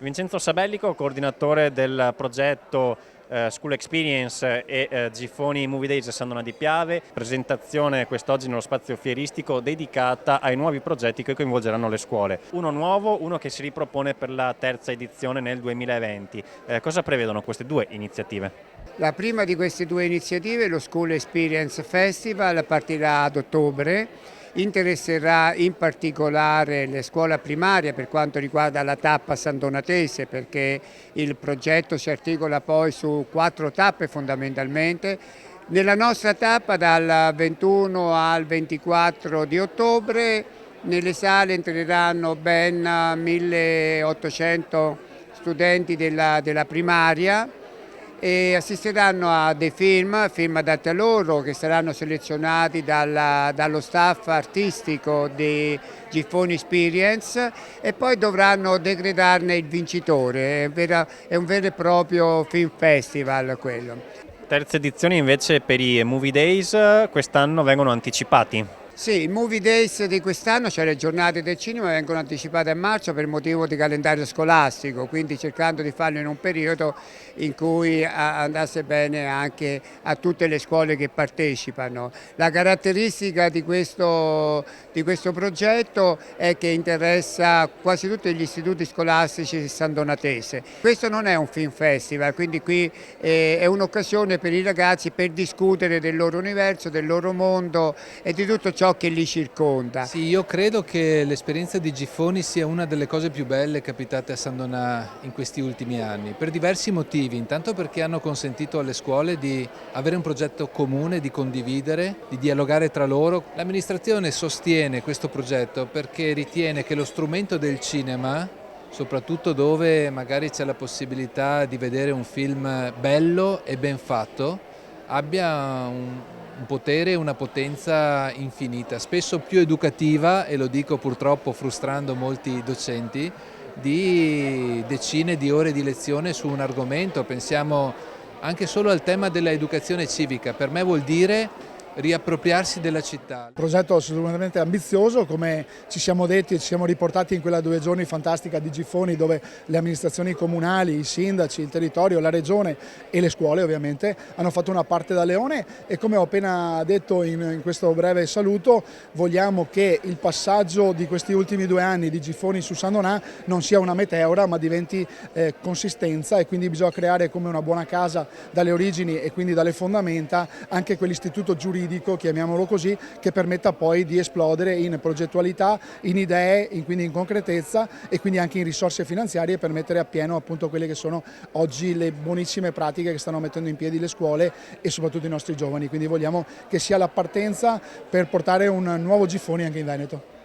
Vincenzo Sabellico, coordinatore del progetto School Experience e Giffoni Movie Days Sandona di Piave, presentazione quest'oggi nello spazio fieristico dedicata ai nuovi progetti che coinvolgeranno le scuole. Uno nuovo, uno che si ripropone per la terza edizione nel 2020. Cosa prevedono queste due iniziative? La prima di queste due iniziative, lo School Experience Festival, partirà ad ottobre, interesserà in particolare le scuole primarie per quanto riguarda la tappa sandonatese, perché il progetto si articola poi su 4 tappe fondamentalmente. Nella nostra tappa dal 21 al 24 di ottobre nelle sale entreranno ben 1800 studenti della primaria e assisteranno a dei film adatti a loro che saranno selezionati dallo staff artistico di Giffoni Experience e poi dovranno decretarne il vincitore. È un vero e proprio film festival quello. Terza edizione invece per i Movie Days, quest'anno vengono anticipati. Sì, i Movie Days di quest'anno, cioè le giornate del cinema, vengono anticipate a marzo per motivo di calendario scolastico, quindi cercando di farlo in un periodo in cui andasse bene anche a tutte le scuole che partecipano. La caratteristica di questo progetto è che interessa quasi tutti gli istituti scolastici sandonatese. Questo non è un film festival, quindi qui è un'occasione per i ragazzi per discutere del loro universo, del loro mondo e di tutto ciò che li circonda. Sì, io credo che l'esperienza di Giffoni sia una delle cose più belle capitate a Sandonà in questi ultimi anni, per diversi motivi. Intanto perché hanno consentito alle scuole di avere un progetto comune, di condividere, di dialogare tra loro. L'amministrazione sostiene questo progetto perché ritiene che lo strumento del cinema, soprattutto dove magari c'è la possibilità di vedere un film bello e ben fatto, abbia un potere e una potenza infinita, spesso più educativa, e lo dico purtroppo frustrando molti docenti, di decine di ore di lezione su un argomento. Pensiamo anche solo al tema dell'educazione civica. Per me vuol dire riappropriarsi della città. Un progetto assolutamente ambizioso, come ci siamo detti e ci siamo riportati in quella 2 giorni fantastica di Giffoni, dove le amministrazioni comunali, i sindaci, il territorio, la regione e le scuole ovviamente hanno fatto una parte da leone, e come ho appena detto in questo breve saluto, vogliamo che il passaggio di questi ultimi 2 anni di Giffoni su Sandonà non sia una meteora ma diventi consistenza, e quindi bisogna creare come una buona casa dalle origini e quindi dalle fondamenta anche quell'istituto giuridico, chiamiamolo così, che permetta poi di esplodere in progettualità, in idee, quindi in concretezza e quindi anche in risorse finanziarie per mettere appieno appunto quelle che sono oggi le buonissime pratiche che stanno mettendo in piedi le scuole e soprattutto i nostri giovani. Quindi vogliamo che sia la partenza per portare un nuovo Giffoni anche in Veneto.